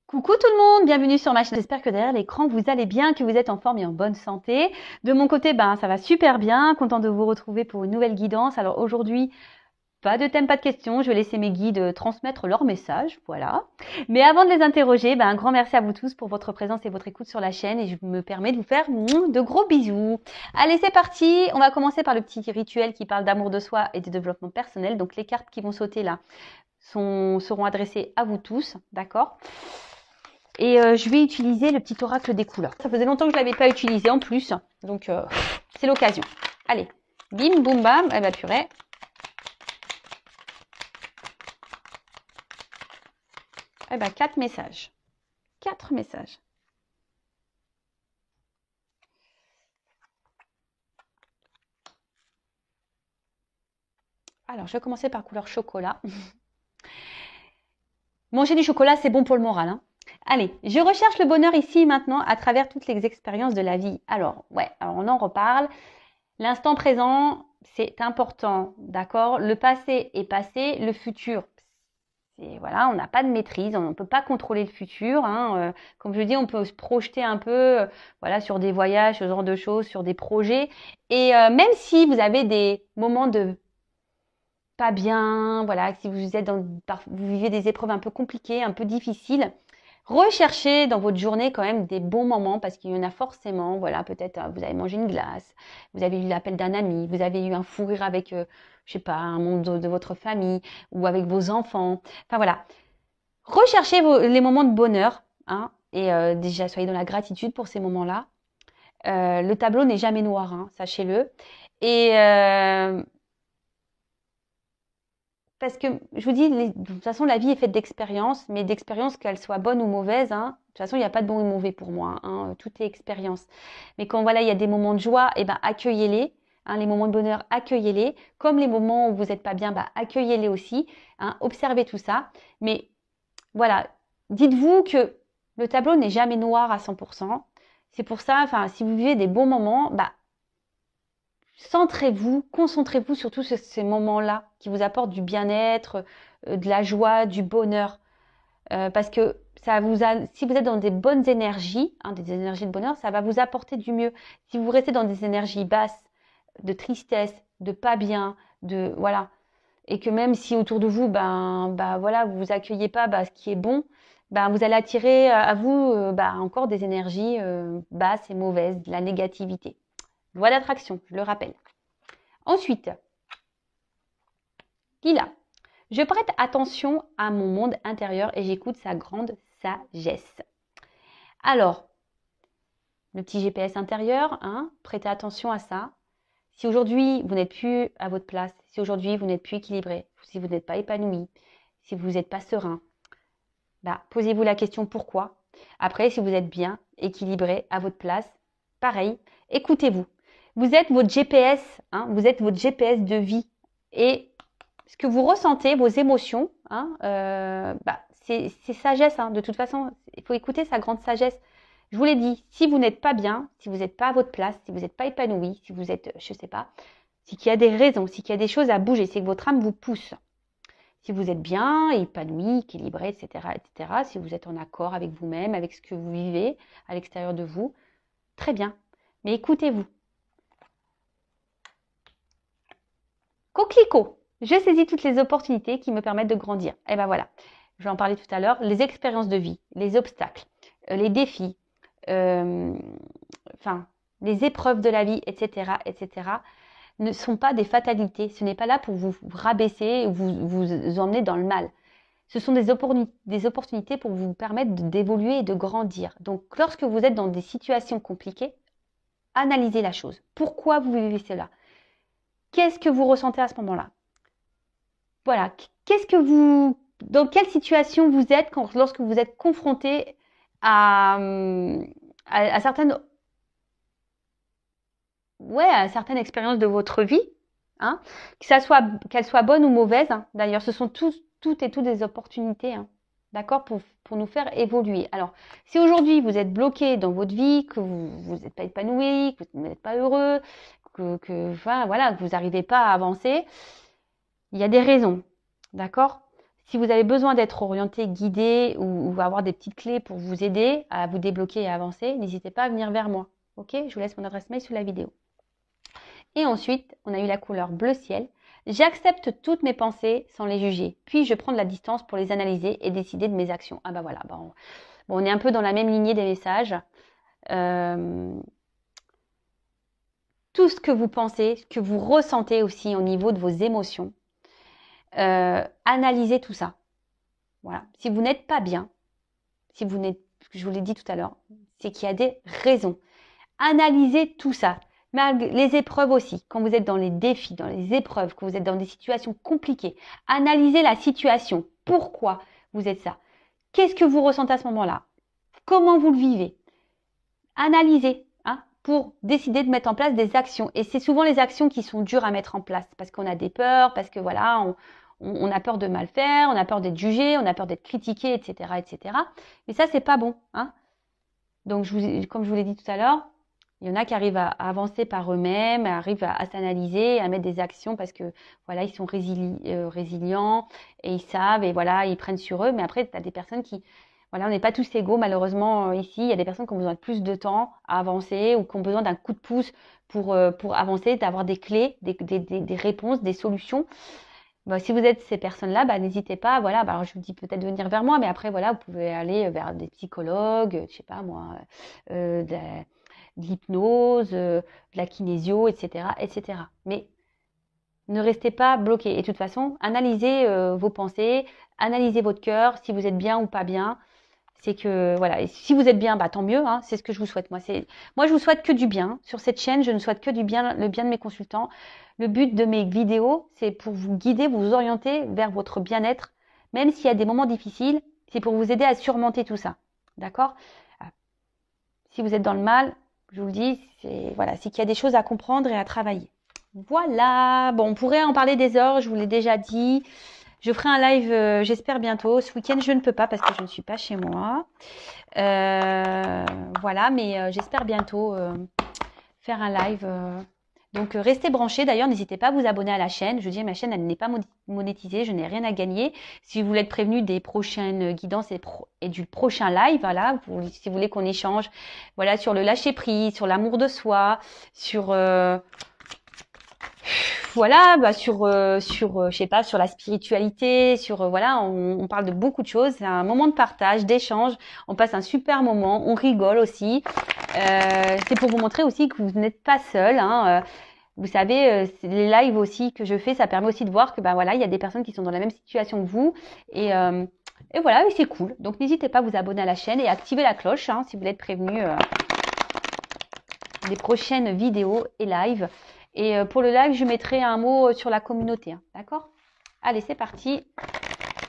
Coucou tout le monde, bienvenue sur ma chaîne. J'espère que derrière l'écran vous allez bien, que vous êtes en forme et en bonne santé. De mon côté, ça va super bien, content de vous retrouver pour une nouvelle guidance. Alors aujourd'hui, pas de thème, pas de questions, je vais laisser mes guides transmettre leur message, voilà. Mais avant de les interroger, un grand merci à vous tous pour votre présence et votre écoute sur la chaîne et je me permets de vous faire de gros bisous. Allez, c'est parti, on va commencer par le petit rituel qui parle d'amour de soi et de développement personnel. Donc les cartes qui vont sauter là seront adressées à vous tous, d'accord ? Et je vais utiliser le petit oracle des couleurs. Ça faisait longtemps que je ne l'avais pas utilisé en plus. Donc, c'est l'occasion. Allez, bim, boum, bam. Eh ben, purée. Eh ben, 4 messages. 4 messages. Alors, je vais commencer par couleur chocolat. Manger du chocolat, c'est bon pour le moral, hein. Allez, je recherche le bonheur ici maintenant à travers toutes les expériences de la vie. Alors, alors on en reparle. L'instant présent, c'est important, d'accord? Le passé est passé, le futur, voilà, on n'a pas de maîtrise, on ne peut pas contrôler le futur, hein. Comme je dis, on peut se projeter un peu, voilà, sur des voyages, ce genre de choses, sur des projets. Et même si vous avez des moments de pas bien, voilà, si vous êtes vous vivez des épreuves un peu compliquées, un peu difficiles, recherchez dans votre journée quand même des bons moments parce qu'il y en a forcément. Voilà, peut-être vous avez mangé une glace, vous avez eu l'appel d'un ami, vous avez eu un fou rire avec, je sais pas, un membre de votre famille ou avec vos enfants. Enfin voilà, recherchez les moments de bonheur, hein, et déjà soyez dans la gratitude pour ces moments-là. Le tableau n'est jamais noir, hein, sachez-le. Et parce que je vous dis, de toute façon, la vie est faite d'expériences, mais d'expériences, qu'elles soient bonnes ou mauvaises, hein. De toute façon, il n'y a pas de bon ou mauvais pour moi, hein. Tout est expérience. Mais quand voilà, il y a des moments de joie, accueillez-les. Hein, les moments de bonheur, accueillez-les. Comme les moments où vous n'êtes pas bien, accueillez-les aussi. Hein, observez tout ça. Mais voilà, dites-vous que le tableau n'est jamais noir à 100%. C'est pour ça, si vous vivez des bons moments, centrez-vous, concentrez-vous surtout sur ces moments-là qui vous apportent du bien-être, de la joie, du bonheur. Parce que si vous êtes dans des bonnes énergies, hein, des énergies de bonheur, ça va vous apporter du mieux. Si vous restez dans des énergies basses, de tristesse, de pas bien, voilà, et que même si autour de vous, voilà, vous accueillez pas ce qui est bon, vous allez attirer à vous encore des énergies basses et mauvaises, de la négativité. Loi d'attraction, je le rappelle. Ensuite, Lila, je prête attention à mon monde intérieur et j'écoute sa grande sagesse. Alors, le petit GPS intérieur, hein, prêtez attention à ça. Si aujourd'hui vous n'êtes plus à votre place, si aujourd'hui vous n'êtes plus équilibré, si vous n'êtes pas épanoui, si vous n'êtes pas serein, posez-vous la question pourquoi. Après, si vous êtes bien, équilibré, à votre place, pareil, écoutez-vous. Vous êtes votre GPS, hein, vous êtes votre GPS de vie. Et ce que vous ressentez, vos émotions, hein, c'est sagesse. Hein, de toute façon, il faut écouter sa grande sagesse. Je vous l'ai dit, si vous n'êtes pas bien, si vous n'êtes pas à votre place, si vous n'êtes pas épanoui, si vous êtes, je ne sais pas, c'est qu'il y a des raisons, c'est qu'il y a des choses à bouger, c'est que votre âme vous pousse. Si vous êtes bien, épanoui, équilibré, etc., si vous êtes en accord avec vous-même, avec ce que vous vivez à l'extérieur de vous, très bien. Mais écoutez-vous. Coquelicot, je saisis toutes les opportunités qui me permettent de grandir. Et voilà, je vais en parler tout à l'heure. Les expériences de vie, les obstacles, les défis, les épreuves de la vie, etc., ne sont pas des fatalités. Ce n'est pas là pour vous rabaisser ou vous emmener dans le mal. Ce sont des opportunités pour vous permettre d'évoluer et de grandir. Donc, lorsque vous êtes dans des situations compliquées, analysez la chose. Pourquoi vous vivez cela? Qu'est-ce que vous ressentez à ce moment-là? Voilà. Dans quelle situation vous êtes lorsque vous êtes confronté à certaines expériences de votre vie, hein, qu'elles soient bonnes ou mauvaises. Hein. D'ailleurs, ce sont toutes des opportunités, hein, d'accord, pour nous faire évoluer. Alors, si aujourd'hui vous êtes bloqué dans votre vie, que vous n'êtes pas épanoui, que vous n'êtes pas heureux, que vous n'arrivez pas à avancer, il y a des raisons, d'accord. Si vous avez besoin d'être orienté, guidé ou avoir des petites clés pour vous aider à vous débloquer et à avancer, n'hésitez pas à venir vers moi. Ok? Je vous laisse mon adresse mail sous la vidéo. Et ensuite, on a eu la couleur bleu ciel. J'accepte toutes mes pensées sans les juger. Puis, je prends de la distance pour les analyser et décider de mes actions. Ah bah voilà, bon, on est un peu dans la même lignée des messages. Tout ce que vous pensez, ce que vous ressentez aussi au niveau de vos émotions, analysez tout ça. Voilà. Si vous n'êtes pas bien, si vous n'êtes, je vous l'ai dit tout à l'heure, c'est qu'il y a des raisons. Analysez tout ça. Malgré les épreuves aussi, quand vous êtes dans les défis, dans les épreuves, quand vous êtes dans des situations compliquées, analysez la situation. Pourquoi vous êtes ça? Qu'est-ce que vous ressentez à ce moment-là? Comment vous le vivez? Analysez pour décider de mettre en place des actions. Et c'est souvent les actions qui sont dures à mettre en place parce qu'on a des peurs, parce que voilà, on a peur de mal faire, on a peur d'être jugé, on a peur d'être critiqué, etc., etc. Mais ça, c'est pas bon. Donc, comme je vous l'ai dit tout à l'heure, il y en a qui arrivent à avancer par eux-mêmes, arrivent à s'analyser, à mettre des actions parce que voilà, ils sont résilients et ils savent et voilà, ils prennent sur eux. Mais après, tu as des personnes qui, voilà, on n'est pas tous égaux malheureusement ici. Il y a des personnes qui ont besoin de plus de temps à avancer ou qui ont besoin d'un coup de pouce pour avancer, d'avoir des clés, des réponses, des solutions. Si vous êtes ces personnes-là, n'hésitez pas. Voilà, alors je vous dis peut-être de venir vers moi, mais après voilà, vous pouvez aller vers des psychologues, je sais pas moi, de l'hypnose, de la kinésio, etc., etc. Mais ne restez pas bloqué. Et de toute façon, analysez vos pensées, analysez votre cœur, si vous êtes bien ou pas bien. C'est que voilà, et si vous êtes bien, tant mieux. C'est ce que je vous souhaite. Moi, je vous souhaite que du bien. Sur cette chaîne, je ne souhaite que du bien, le bien de mes consultants. Le but de mes vidéos, c'est pour vous guider, vous orienter vers votre bien-être, même s'il y a des moments difficiles. C'est pour vous aider à surmonter tout ça. D'accord? Si vous êtes dans le mal, je vous le dis, c'est qu'il y a des choses à comprendre et à travailler. Voilà. Bon, on pourrait en parler des heures. Je vous l'ai déjà dit. Je ferai un live, j'espère bientôt. Ce week-end, je ne peux pas parce que je ne suis pas chez moi. Voilà, mais j'espère bientôt faire un live. Donc, restez branchés. D'ailleurs, n'hésitez pas à vous abonner à la chaîne. Je dis, ma chaîne, elle n'est pas monétisée. Je n'ai rien à gagner. Si vous voulez être prévenu des prochaines guidances et du prochain live, voilà, si vous voulez qu'on échange, voilà, sur le lâcher prise, sur l'amour de soi, sur voilà, je sais pas, sur la spiritualité, voilà, on parle de beaucoup de choses. C'est un moment de partage, d'échange. On passe un super moment, on rigole aussi. C'est pour vous montrer aussi que vous n'êtes pas seul. Vous savez, les lives aussi que je fais, ça permet aussi de voir que voilà, il y a des personnes qui sont dans la même situation que vous et voilà, c'est cool. Donc n'hésitez pas à vous abonner à la chaîne et à activer la cloche si vous voulez être prévenu des prochaines vidéos et lives. Et pour le live, je mettrai un mot sur la communauté. D'accord? Allez, c'est parti.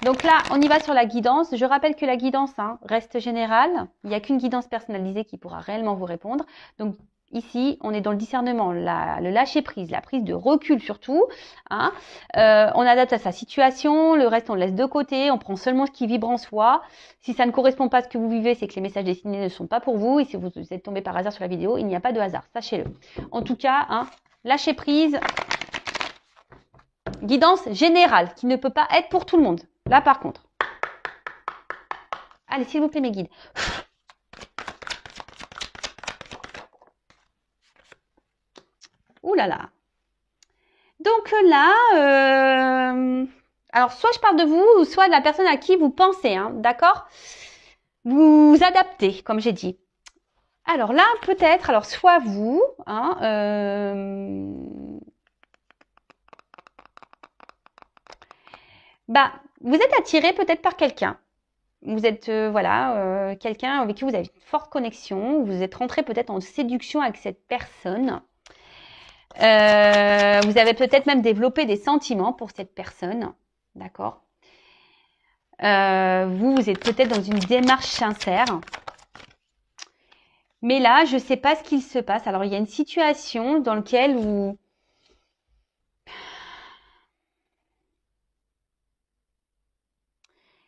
Donc là, on y va sur la guidance. Je rappelle que la guidance reste générale. Il n'y a qu'une guidance personnalisée qui pourra réellement vous répondre. Donc ici, on est dans le discernement, le lâcher prise, la prise de recul surtout. On adapte à sa situation. Le reste, on le laisse de côté. On prend seulement ce qui vibre en soi. Si ça ne correspond pas à ce que vous vivez, c'est que les messages destinés ne sont pas pour vous. Et si vous êtes tombé par hasard sur la vidéo, il n'y a pas de hasard. Sachez-le. En tout cas, lâcher prise, guidance générale qui ne peut pas être pour tout le monde. Là, par contre. Allez, s'il vous plaît, mes guides. Ouh là là. Donc là, alors soit je parle de vous, ou soit de la personne à qui vous pensez, d'accord? Vous adaptez, comme j'ai dit. Alors là, peut-être, alors soit vous, vous êtes attiré peut-être par quelqu'un. Vous êtes, quelqu'un avec qui vous avez une forte connexion. Vous êtes rentré peut-être en séduction avec cette personne. Vous avez peut-être même développé des sentiments pour cette personne. D'accord? Vous êtes peut-être dans une démarche sincère. Mais là, je ne sais pas ce qu'il se passe. Alors, il y a une situation dans laquelle vous...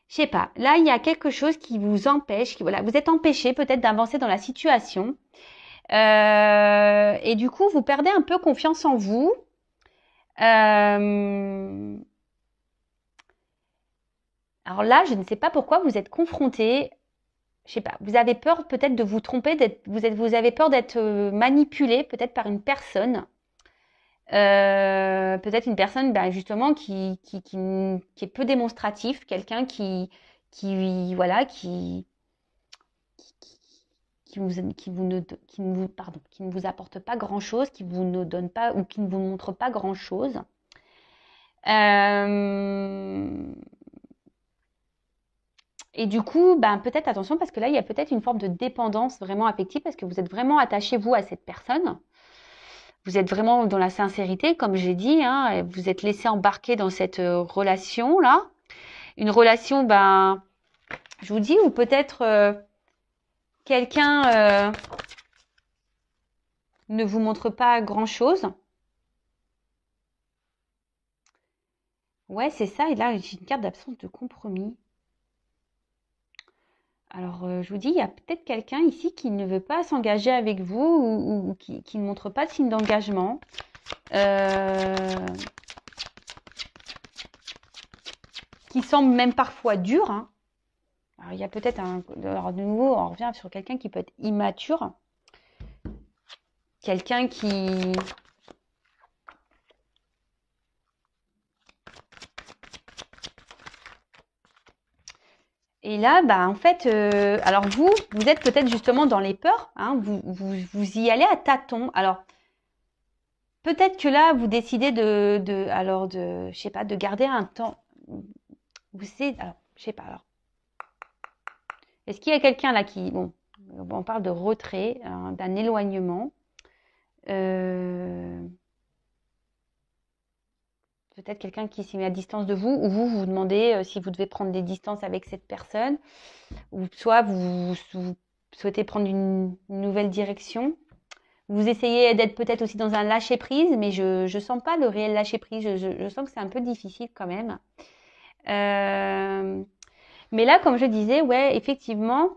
Je sais pas. Là, il y a quelque chose qui vous empêche, vous êtes empêché peut-être d'avancer dans la situation. Et du coup, vous perdez un peu confiance en vous. Alors là, je ne sais pas pourquoi vous êtes confronté. Je sais pas, vous avez peur peut-être de vous tromper, vous avez peur d'être manipulé peut-être par une personne. Peut-être une personne justement qui est peu démonstratif, quelqu'un voilà, qui ne vous apporte pas grand-chose, qui vous ne donne pas ou qui ne vous montre pas grand-chose. Et du coup, peut-être attention parce que là, il y a peut-être une forme de dépendance vraiment affective parce que vous êtes vraiment attaché, vous, à cette personne. Vous êtes vraiment dans la sincérité, comme j'ai dit, hein, et vous êtes laissé embarquer dans cette relation-là. Une relation, je vous dis, ou peut-être quelqu'un ne vous montre pas grand-chose. Ouais, c'est ça. Et là, j'ai une carte d'absence de compromis. Alors, je vous dis, il y a peut-être quelqu'un ici qui ne veut pas s'engager avec vous ou qui ne montre pas de signe d'engagement. Qui semble même parfois dur. Hein. Alors, il y a peut-être alors, de nouveau, on revient sur quelqu'un qui peut être immature. Quelqu'un qui... Et là, en fait, alors vous êtes peut-être justement dans les peurs. Hein, vous y allez à tâtons. Alors, peut-être que là, vous décidez je sais pas, de garder un temps. Vous savez, alors, je sais pas. Alors, est-ce qu'il y a quelqu'un là qui, bon, on parle de retrait, d'un éloignement. Peut-être quelqu'un qui s'est mis à distance de vous, ou vous demandez si vous devez prendre des distances avec cette personne, ou soit vous souhaitez prendre une nouvelle direction. Vous essayez d'être peut-être aussi dans un lâcher-prise, mais je ne sens pas le réel lâcher-prise. Je sens que c'est un peu difficile quand même. Mais là, comme je disais, ouais, effectivement,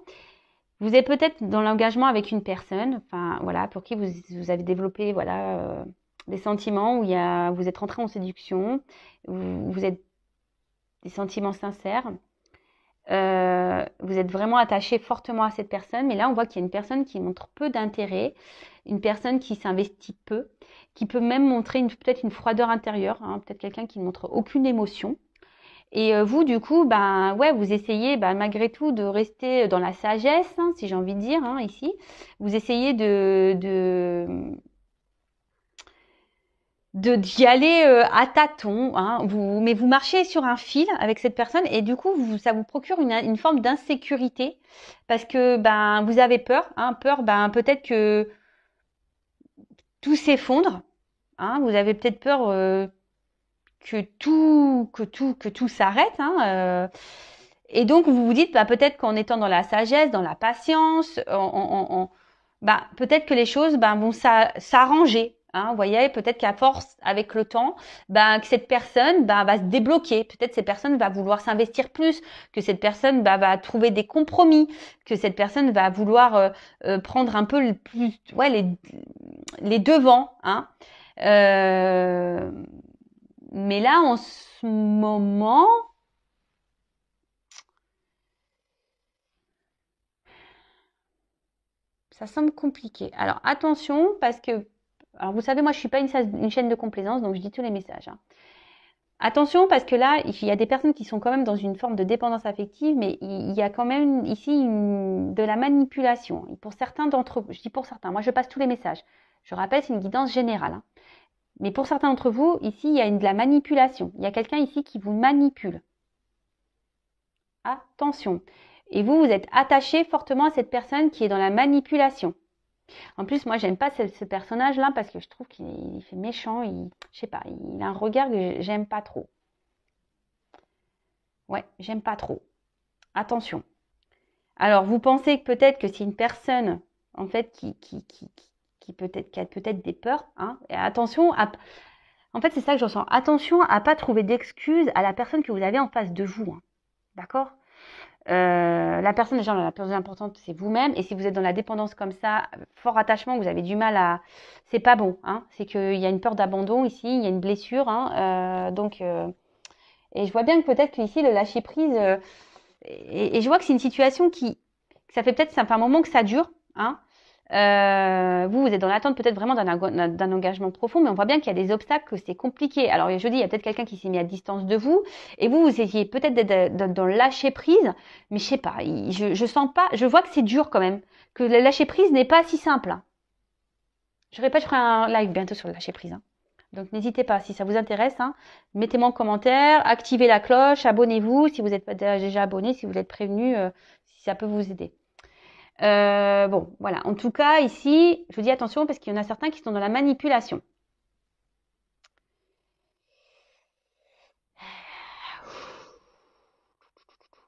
vous êtes peut-être dans l'engagement avec une personne, enfin voilà, pour qui vous avez développé voilà des sentiments où vous êtes rentré en séduction, vous êtes des sentiments sincères. Vous êtes vraiment attaché fortement à cette personne, mais là on voit qu'il y a une personne qui montre peu d'intérêt, une personne qui s'investit peu, qui peut même montrer peut-être une froideur intérieure, hein, peut-être quelqu'un qui ne montre aucune émotion. Et vous, du coup, ouais, vous essayez malgré tout de rester dans la sagesse, hein, si j'ai envie de dire, hein, ici. Vous essayez d'y aller à tâtons, hein, mais vous marchez sur un fil avec cette personne et du coup, ça vous procure une forme d'insécurité parce que vous avez peur, hein, peur peut-être que tout s'effondre, hein, vous avez peut-être peur que tout s'arrête, hein, et donc vous vous dites peut-être qu'en étant dans la sagesse, dans la patience, peut-être que les choses vont s'arranger. Hein, vous voyez, peut-être qu'à force, avec le temps, que cette personne va se débloquer. Peut-être cette personne va vouloir s'investir plus, que cette personne va trouver des compromis, que cette personne va vouloir prendre un peu les devants. Hein. Mais là, en ce moment, ça semble compliqué. Alors attention, parce que, alors vous savez, moi je suis pas une chaîne de complaisance, donc je dis tous les messages. Hein. Attention, parce que là, il y a des personnes qui sont quand même dans une forme de dépendance affective, mais il y a quand même ici de la manipulation. Et pour certains d'entre vous, je dis pour certains, moi je passe tous les messages. Je rappelle, c'est une guidance générale. Hein. Mais pour certains d'entre vous, ici, il y a de la manipulation. Il y a quelqu'un ici qui vous manipule. Attention. Et vous êtes attaché fortement à cette personne qui est dans la manipulation. En plus, moi, j'aime pas ce personnage-là parce que je trouve qu'il fait méchant. Je sais pas, il a un regard que j'aime pas trop. Ouais, j'aime pas trop. Attention. Alors, vous pensez que peut-être que c'est une personne, en fait, qui a peut-être des peurs. Hein, et attention en fait, c'est ça que je ressens. Attention à pas trouver d'excuses à la personne que vous avez en face de vous. Hein. D'accord ? La personne déjà la plus importante c'est vous-même et si vous êtes dans la dépendance comme ça, fort attachement, vous avez du mal à, c'est pas bon, hein, c'est qu'il y a une peur d'abandon ici, il y a une blessure, hein, Et je vois bien que peut-être qu'ici, le lâcher prise, et je vois que c'est une situation que ça fait peut-être un moment que ça dure, hein. Vous êtes dans l'attente peut-être vraiment d'un engagement profond, mais on voit bien qu'il y a des obstacles, que c'est compliqué. Alors je dis, il y a peut-être quelqu'un qui s'est mis à distance de vous, et vous essayez peut-être d'être dans le lâcher prise, mais je sais pas, je sens pas, je vois que c'est dur quand même, que le lâcher prise n'est pas si simple, hein. Je répète, je ferai un live bientôt sur le lâcher prise, hein. Donc n'hésitez pas, si ça vous intéresse, hein, mettez-moi en commentaire, activez la cloche, abonnez-vous si vous n'êtes pas déjà abonné, si vous êtes prévenu, si ça peut vous aider. Bon, voilà. En tout cas, ici, je vous dis attention parce qu'il y en a certains qui sont dans la manipulation.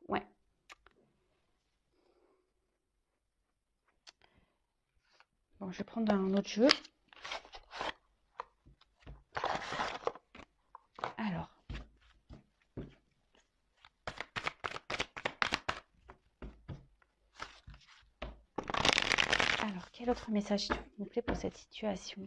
Ouais. Bon, je vais prendre un autre jeu. Alors. Alors, quel autre message s'il vous plaît pour cette situation?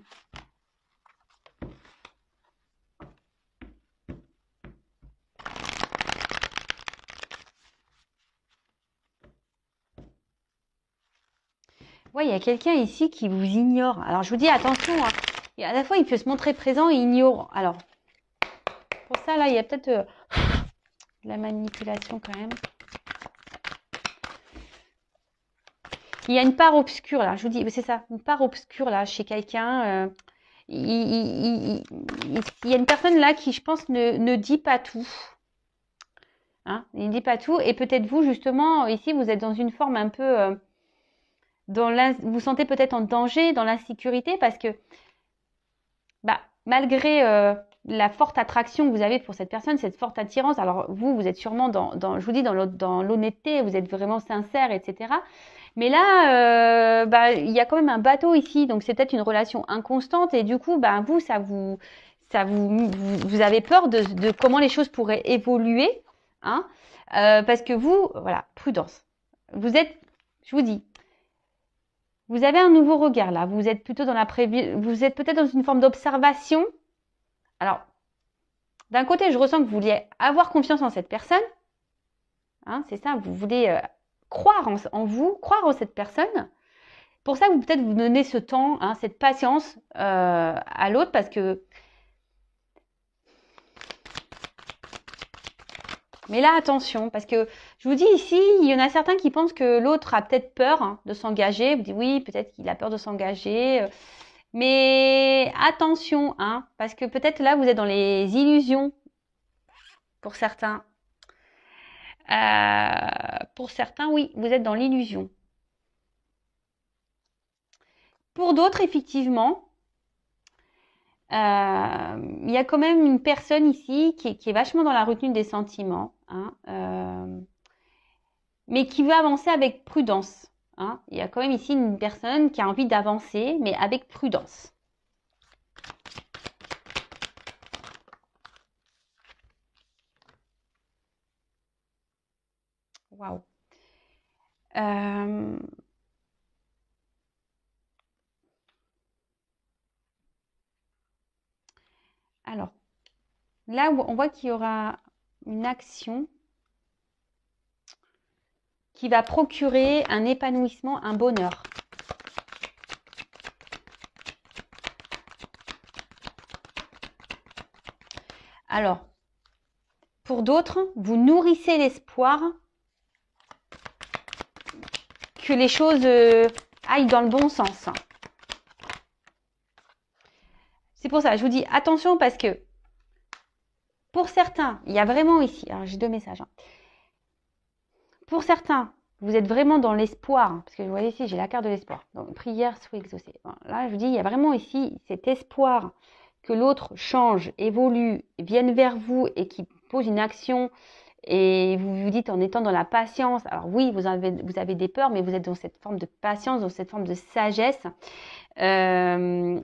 Ouais, il y a quelqu'un ici qui vous ignore. Alors, je vous dis attention, hein. À la fois, il peut se montrer présent et ignore. Alors, pour ça, là, il y a peut-être de la manipulation quand même. Il y a une part obscure, là. Je vous dis, c'est ça, une part obscure, là, chez quelqu'un. Il y a une personne, là, qui, je pense, ne dit pas tout. Hein, il ne dit pas tout. Et peut-être vous, justement, ici, vous êtes dans une forme un peu... vous sentez peut-être en danger, dans l'insécurité, parce que malgré la forte attraction que vous avez pour cette personne, cette forte attirance, alors vous êtes sûrement je vous dis, dans l'honnêteté, vous êtes vraiment sincère, etc. Mais là, il y a quand même un bateau ici, donc c'est peut-être une relation inconstante, et du coup, vous avez peur de comment les choses pourraient évoluer, hein, parce que vous, voilà, prudence. Vous êtes, je vous dis, vous avez un nouveau regard là. Vous êtes plutôt vous êtes peut-être dans une forme d'observation. Alors, d'un côté, je ressens que vous vouliez avoir confiance en cette personne. Hein, c'est ça, vous voulez croire en vous, croire en cette personne. Pour ça, vous peut-être vous donnez ce temps, hein, cette patience à l'autre, parce que... Mais là, attention, parce que je vous dis ici, il y en a certains qui pensent que l'autre a peut-être peur, hein, de s'engager. Vous dites oui, peut-être qu'il a peur de s'engager. Mais attention, hein, parce que peut-être là, vous êtes dans les illusions pour certains. Pour certains, oui, vous êtes dans l'illusion. Pour d'autres, effectivement, il y a quand même une personne ici qui est vachement dans la retenue des sentiments, hein, mais qui veut avancer avec prudence. Hein. Il y a quand même ici une personne qui a envie d'avancer, mais avec prudence. Waouh. Alors, là, on voit qu'il y aura une action qui va procurer un épanouissement, un bonheur. Alors, pour d'autres, vous nourrissez l'espoir que les choses aillent dans le bon sens. C'est pour ça, je vous dis attention parce que pour certains, il y a vraiment ici, alors j'ai deux messages. Hein. Pour certains, vous êtes vraiment dans l'espoir, parce que vous voyez ici, j'ai la carte de l'espoir. Donc, prière soit exaucée. Bon, là, je vous dis, il y a vraiment ici cet espoir que l'autre change, évolue, vienne vers vous et qui pose une action. Et vous vous dites en étant dans la patience, alors oui, vous avez des peurs, mais vous êtes dans cette forme de patience, dans cette forme de sagesse. Vous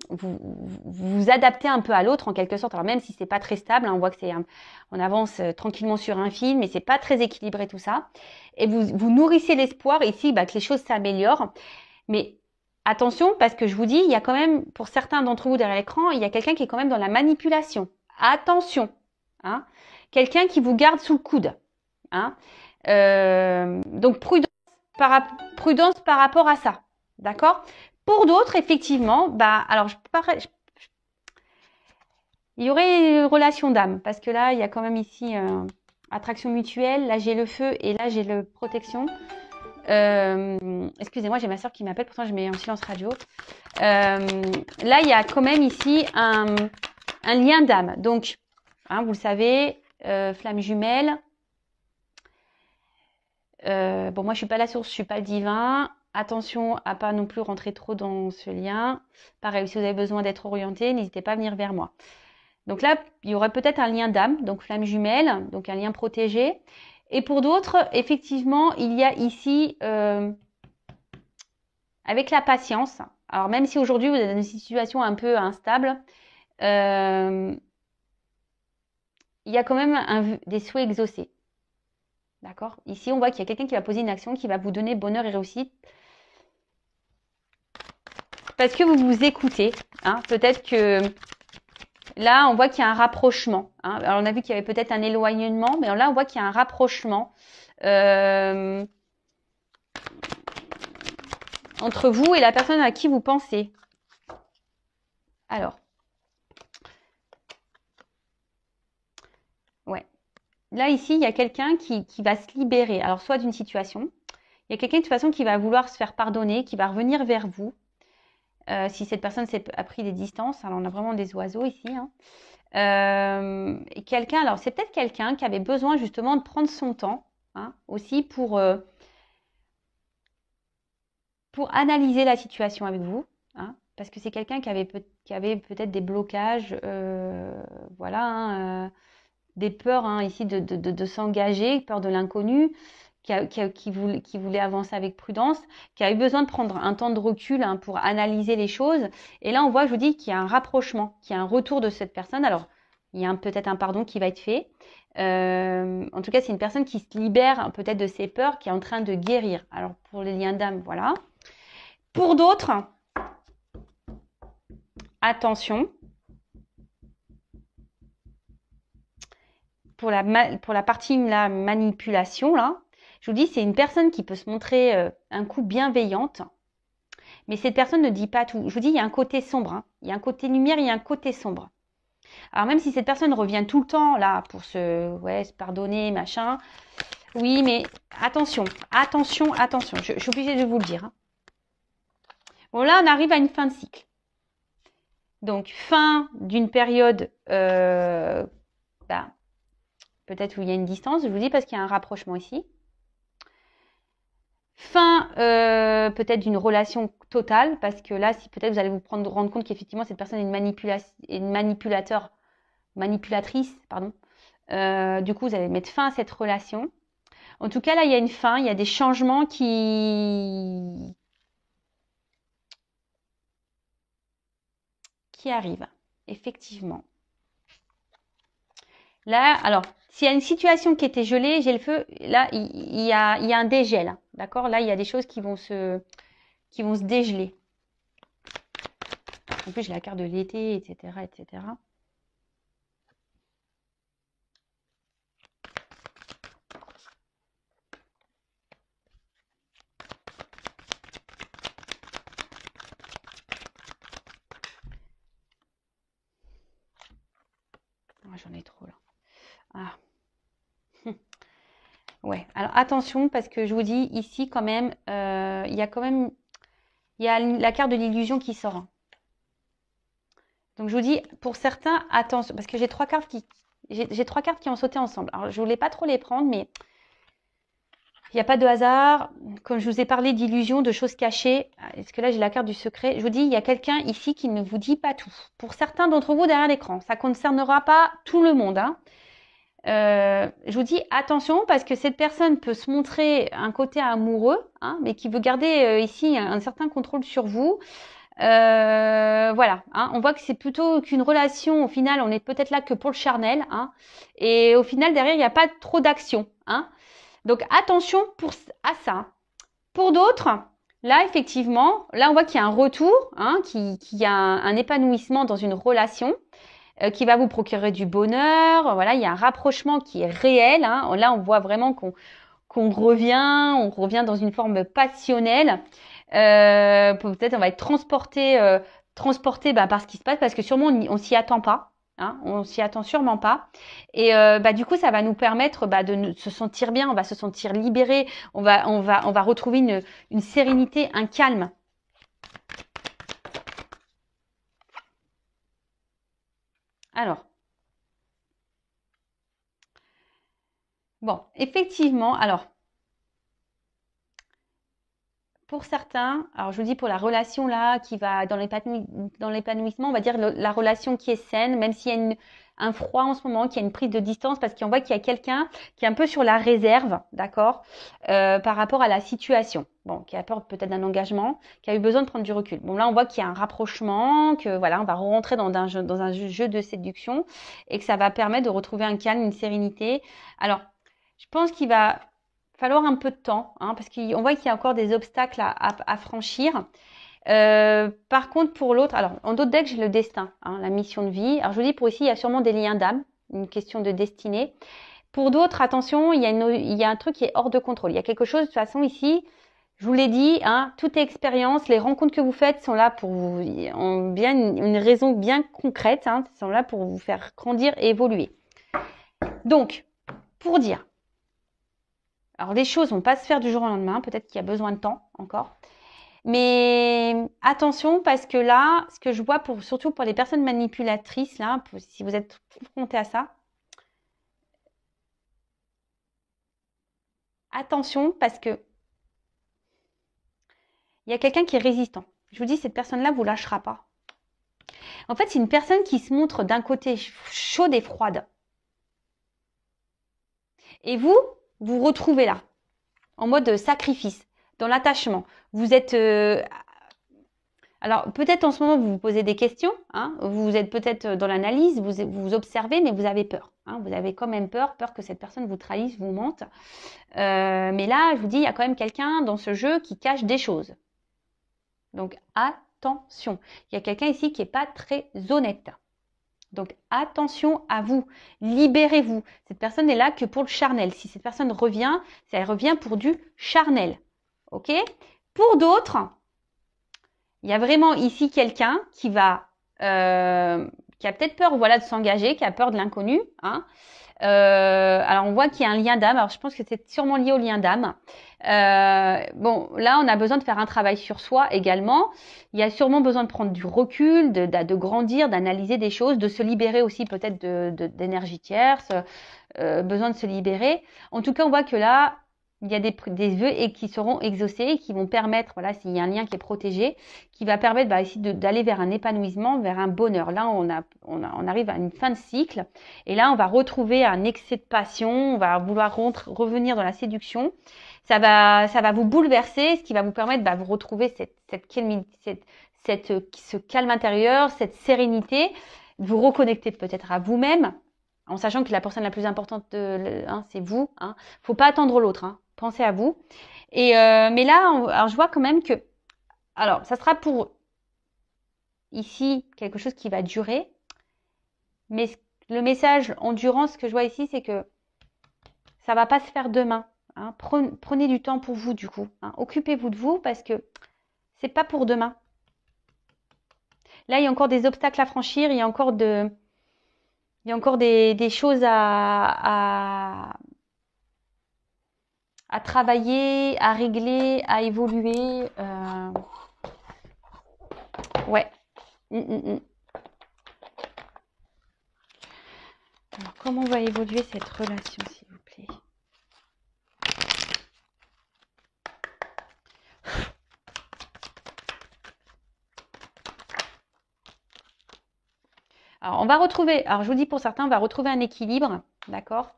adaptez un peu à l'autre en quelque sorte. Alors même si c'est pas très stable, hein, on voit que on avance tranquillement sur un fil, mais c'est pas très équilibré tout ça. Et vous nourrissez l'espoir ici que les choses s'améliorent. Mais attention, parce que je vous dis, il y a quand même, pour certains d'entre vous derrière l'écran, il y a quelqu'un qui est quand même dans la manipulation. Attention, hein. quelqu'un qui vous garde sous le coude. Hein. Donc, prudence par rapport à ça. D'accord? Pour d'autres, effectivement, alors il y aurait une relation d'âme, parce que là, il y a quand même ici attraction mutuelle. Là, j'ai le feu et là, j'ai le protection. Excusez-moi, j'ai ma soeur qui m'appelle, pourtant je mets en silence radio. Là, il y a quand même ici un lien d'âme. Donc, hein, vous le savez, flamme jumelle. Bon, moi, je suis pas la source, je suis pas le divin. Attention à pas non plus rentrer trop dans ce lien. Pareil, si vous avez besoin d'être orienté, n'hésitez pas à venir vers moi. Donc là, il y aurait peut-être un lien d'âme, donc flamme jumelle, donc un lien protégé. Et pour d'autres, effectivement, il y a ici, avec la patience, alors même si aujourd'hui vous êtes dans une situation un peu instable, il y a quand même des souhaits exaucés. D'accord? Ici, on voit qu'il y a quelqu'un qui va poser une action qui va vous donner bonheur et réussite. Parce que vous vous écoutez. Hein? Peut-être que là, on voit qu'il y a un rapprochement. Hein? Alors, on a vu qu'il y avait peut-être un éloignement, mais là, on voit qu'il y a un rapprochement entre vous et la personne à qui vous pensez. Alors. Ouais. Là, ici, il y a quelqu'un qui va se libérer. Alors, soit d'une situation. Il y a quelqu'un de toute façon qui va vouloir se faire pardonner, qui va revenir vers vous. Si cette personne a pris des distances. Alors, on a vraiment des oiseaux ici. Hein. Et quelqu'un, alors c'est peut-être quelqu'un qui avait besoin justement de prendre son temps hein, aussi pour analyser la situation avec vous. Hein, parce que c'est quelqu'un qui avait peut-être des blocages, voilà, hein, des peurs hein, ici de s'engager, peur de l'inconnu, qui voulait avancer avec prudence, qui a eu besoin de prendre un temps de recul hein, pour analyser les choses. Et là, on voit, je vous dis, qu'il y a un rapprochement, qu'il y a un retour de cette personne. Alors, il y a peut-être un pardon qui va être fait. En tout cas, c'est une personne qui se libère peut-être de ses peurs, qui est en train de guérir. Alors, pour les liens d'âme, voilà. Pour d'autres, attention. Pour la partie la manipulation, là, je vous dis, c'est une personne qui peut se montrer un coup bienveillante, mais cette personne ne dit pas tout. Je vous dis, il y a un côté sombre, hein. Il y a un côté lumière, il y a un côté sombre. Alors même si cette personne revient tout le temps là pour se pardonner, machin, oui, mais attention, attention, attention. Je suis obligée de vous le dire. Hein. Bon, là, on arrive à une fin de cycle. Donc, fin d'une période, peut-être où il y a une distance, je vous dis, parce qu'il y a un rapprochement ici. Fin peut-être d'une relation totale, parce que là, si peut-être vous allez vous rendre compte qu'effectivement, cette personne est une manipulatrice, pardon. Du coup, vous allez mettre fin à cette relation. En tout cas, là, il y a une fin, il y a des changements qui arrivent, effectivement. Là, alors, s'il y a une situation qui était gelée, j'ai le feu, là, il y a un dégel, d'accord? Là, il y a des choses qui vont se dégeler. En plus, j'ai la carte de l'été, etc., etc. J'en ai trop là. Ah. Ouais, alors attention parce que je vous dis ici quand même, il y a la carte de l'illusion qui sort. Hein. Donc je vous dis, pour certains, attention, parce que j'ai trois cartes qui ont sauté ensemble. Alors je voulais pas trop les prendre, mais il n'y a pas de hasard. Comme je vous ai parlé d'illusion, de choses cachées, est-ce que là j'ai la carte du secret? Je vous dis, il y a quelqu'un ici qui ne vous dit pas tout. Pour certains d'entre vous derrière l'écran, ça ne concernera pas tout le monde. Hein. Je vous dis attention parce que cette personne peut se montrer un côté amoureux, hein, mais qui veut garder ici un certain contrôle sur vous. Voilà, hein, on voit que c'est plutôt qu'une relation. Au final, on est peut-être là que pour le charnel, hein, et au final derrière il n'y a pas trop d'action. Hein. Donc attention à ça. Pour d'autres, là effectivement, là on voit qu'il y a un retour, hein, qu'il y a un épanouissement dans une relation. qui va vous procurer du bonheur. Voilà, il y a un rapprochement qui est réel. Hein. Là, on voit vraiment qu'on revient dans une forme passionnelle. Peut-être on va être transporté par ce qui se passe, parce que sûrement on s'y attend pas. Hein, on s'y attend sûrement pas. Et du coup, ça va nous permettre de se sentir bien, on va se sentir libéré, on va retrouver une sérénité, un calme. Alors, bon, effectivement, alors, pour certains, alors je vous dis pour la relation là qui va dans l'épanouissement, on va dire la relation qui est saine, même s'il y a un froid en ce moment, qu'il y a une prise de distance, parce qu'on voit qu'il y a quelqu'un qui est un peu sur la réserve, d'accord, par rapport à la situation. Bon, qui a peur peut-être d'un engagement, qui a eu besoin de prendre du recul. Bon, là, on voit qu'il y a un rapprochement, que voilà, on va rentrer dans un jeu de séduction, et que ça va permettre de retrouver un calme, une sérénité. Alors, je pense qu'il va falloir un peu de temps, hein, parce qu'on voit qu'il y a encore des obstacles à franchir. Par contre, pour l'autre, alors en d'autres decks, j'ai le destin, hein, la mission de vie. Alors je vous dis, pour ici, il y a sûrement des liens d'âme, une question de destinée. Pour d'autres, attention, il y a un truc qui est hors de contrôle. Il y a quelque chose, de toute façon, ici, je vous l'ai dit, hein, toute expérience, les rencontres que vous faites sont là pour vous, ont bien une raison bien concrète, hein, sont là pour vous faire grandir et évoluer. Donc, pour dire, alors les choses vont pas se faire du jour au lendemain, peut-être qu'il y a besoin de temps encore. Mais attention, parce que là, ce que je vois surtout pour les personnes manipulatrices, là, si vous êtes confrontés à ça, attention, parce que il y a quelqu'un qui est résistant. Je vous dis, cette personne-là vous lâchera pas. En fait, c'est une personne qui se montre d'un côté chaude et froide. Et vous retrouvez là, en mode sacrifice, dans l'attachement. Vous êtes... alors, peut-être en ce moment, vous vous posez des questions. Hein, vous êtes peut-être dans l'analyse, vous observez, mais vous avez peur. Hein, vous avez quand même peur que cette personne vous trahisse, vous mente. Mais là, je vous dis, il y a quand même quelqu'un dans ce jeu qui cache des choses. Donc, attention. Il y a quelqu'un ici qui n'est pas très honnête. Donc, attention à vous. Libérez-vous. Cette personne n'est là que pour le charnel. Si cette personne revient, elle revient pour du charnel. OK ? Pour d'autres, il y a vraiment ici quelqu'un qui a peut-être peur, voilà, de s'engager, qui a peur de l'inconnu. Hein. Alors, on voit qu'il y a un lien d'âme. Alors, je pense que c'est sûrement lié au lien d'âme. Bon, là, on a besoin de faire un travail sur soi également. Il y a sûrement besoin de prendre du recul, de grandir, d'analyser des choses, de se libérer aussi peut-être d'énergie tierce, besoin de se libérer. En tout cas, on voit que là, il y a des vœux qui seront exaucés, qui vont permettre, voilà, s'il y a un lien qui est protégé, qui va permettre ici d'aller vers un épanouissement, vers un bonheur. Là, on arrive à une fin de cycle, et là, on va retrouver un excès de passion, on va vouloir revenir dans la séduction. Ça va vous bouleverser, ce qui va vous permettre de vous retrouver ce calme intérieur, cette sérénité, de vous reconnecter peut-être à vous-même, en sachant que la personne la plus importante, c'est vous. Hein. Faut pas attendre l'autre. Hein. Pensez à vous. Et mais là, alors je vois quand même que, alors ça sera pour ici quelque chose qui va durer, mais le message endurance que je vois ici, c'est que ça va pas se faire demain. Hein. Prenez du temps pour vous du coup. Hein. Occupez-vous de vous parce que c'est pas pour demain. Là, il y a encore des obstacles à franchir. Il y a encore des choses à travailler, à régler, à évoluer. Ouais. Alors, comment va évoluer cette relation, s'il vous plaît? Alors, on va retrouver, alors je vous dis pour certains, on va retrouver un équilibre, d'accord?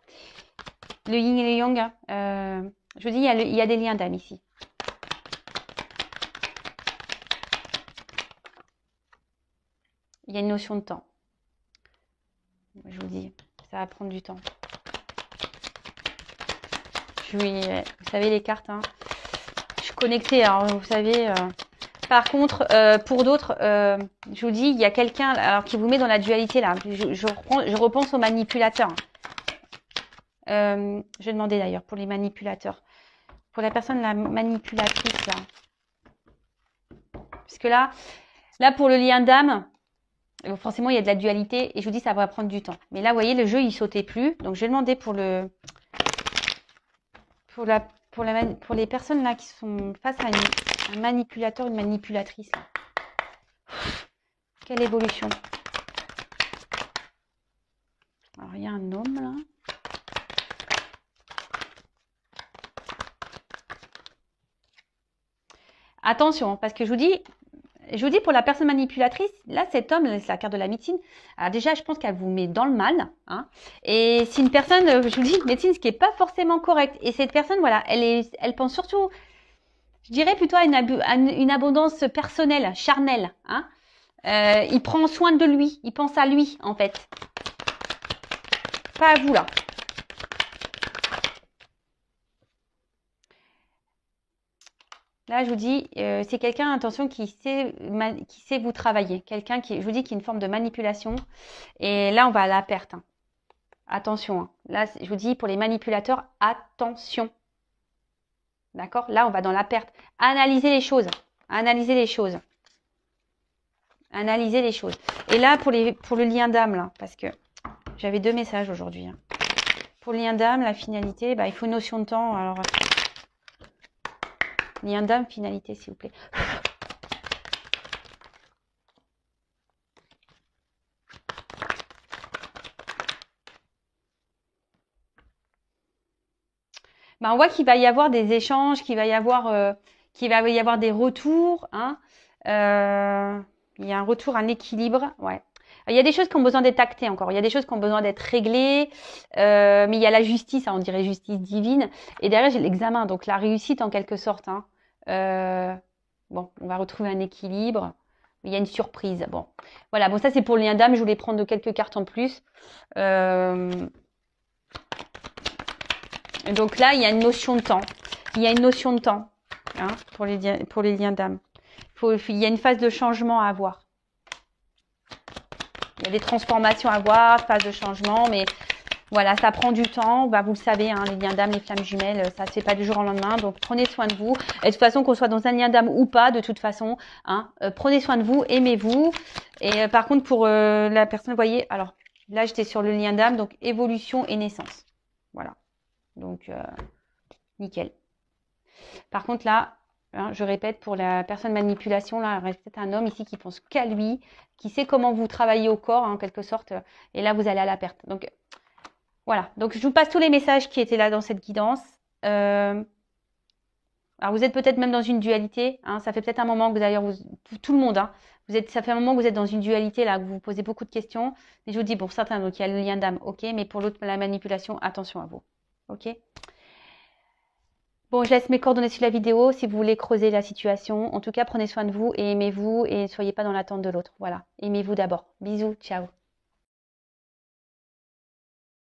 Le yin et le yang, je vous dis, il y a des liens d'âme ici. Il y a une notion de temps. Je vous dis, ça va prendre du temps. Vous savez les cartes, hein. Je suis connectée, alors vous savez, Par contre, pour d'autres, je vous dis, il y a quelqu'un alors qui vous met dans la dualité là. Je repense aux manipulateurs. Je vais demander d'ailleurs pour les manipulateurs. Pour la personne, la manipulatrice là. Parce que là pour le lien d'âme, forcément il y a de la dualité et je vous dis ça va prendre du temps. Mais là, vous voyez, le jeu il sautait plus. Donc je vais demander pour les personnes là qui sont face à un manipulateur, une manipulatrice. Là. Quelle évolution. Alors il y a un homme là. Attention, parce que je vous dis pour la personne manipulatrice, là cet homme, c'est la carte de la médecine. Alors déjà, je pense qu'elle vous met dans le mal. Hein, et c'est une personne, je vous dis, médecine, ce qui n'est pas forcément correct. Et cette personne, voilà, elle pense surtout, je dirais plutôt à une abondance personnelle, charnelle. Hein. Il prend soin de lui, il pense à lui en fait. Pas à vous là. Là, je vous dis, c'est quelqu'un, attention, qui sait vous travailler. Quelqu'un qui, je vous dis, qui est une forme de manipulation. Et là, on va à la perte. Hein. Attention. Hein. Là, je vous dis, pour les manipulateurs, attention. D'accord? Là, on va dans la perte. Analysez les choses. Analysez les choses. Analysez les choses. Et là, pour le lien d'âme, là, parce que j'avais 2 messages aujourd'hui. Hein. Pour le lien d'âme, la finalité, il faut une notion de temps. Alors... Lien d'âme, finalité, s'il vous plaît. On voit qu'il va y avoir des échanges, qu'il va y avoir des retours. Hein. Il y a un retour, un équilibre. Ouais. Il y a des choses qui ont besoin d'être actées encore. Il y a des choses qui ont besoin d'être réglées. Mais il y a la justice, hein, on dirait justice divine. Et derrière, j'ai l'examen, donc la réussite en quelque sorte. Hein. Bon, on va retrouver un équilibre. Il y a une surprise. Bon, voilà. Bon, ça c'est pour le lien d'âme. Je voulais prendre quelques cartes en plus. Donc là, il y a une notion de temps. Il y a une notion de temps hein, pour les liens d'âme. Il y a une phase de changement à avoir. Il y a des transformations à avoir, phase de changement, mais voilà, ça prend du temps. Vous le savez, hein, les liens d'âme, les flammes jumelles, ça ne se fait pas du jour au lendemain. Donc, prenez soin de vous. Et de toute façon, qu'on soit dans un lien d'âme ou pas, de toute façon, hein, prenez soin de vous, aimez-vous. Et par contre, pour la personne, vous voyez, alors là, j'étais sur le lien d'âme, donc évolution et naissance. Voilà. Donc, nickel. Par contre, là, hein, je répète, pour la personne manipulation, là, il reste peut-être un homme ici qui pense qu'à lui, qui sait comment vous travaillez au corps, hein, en quelque sorte. Et là, vous allez à la perte. Donc, voilà. Donc, je vous passe tous les messages qui étaient là dans cette guidance. Alors, vous êtes peut-être même dans une dualité. Hein, ça fait peut-être un moment que d'ailleurs, tout le monde, hein, ça fait un moment que vous êtes dans une dualité, là, que vous vous posez beaucoup de questions. Et je vous dis, pour certains, donc il y a le lien d'âme, ok. Mais pour l'autre, la manipulation, attention à vous. Ok. Bon, je laisse mes coordonnées sur la vidéo si vous voulez creuser la situation. En tout cas, prenez soin de vous et aimez-vous et ne soyez pas dans l'attente de l'autre. Voilà. Aimez-vous d'abord. Bisous. Ciao.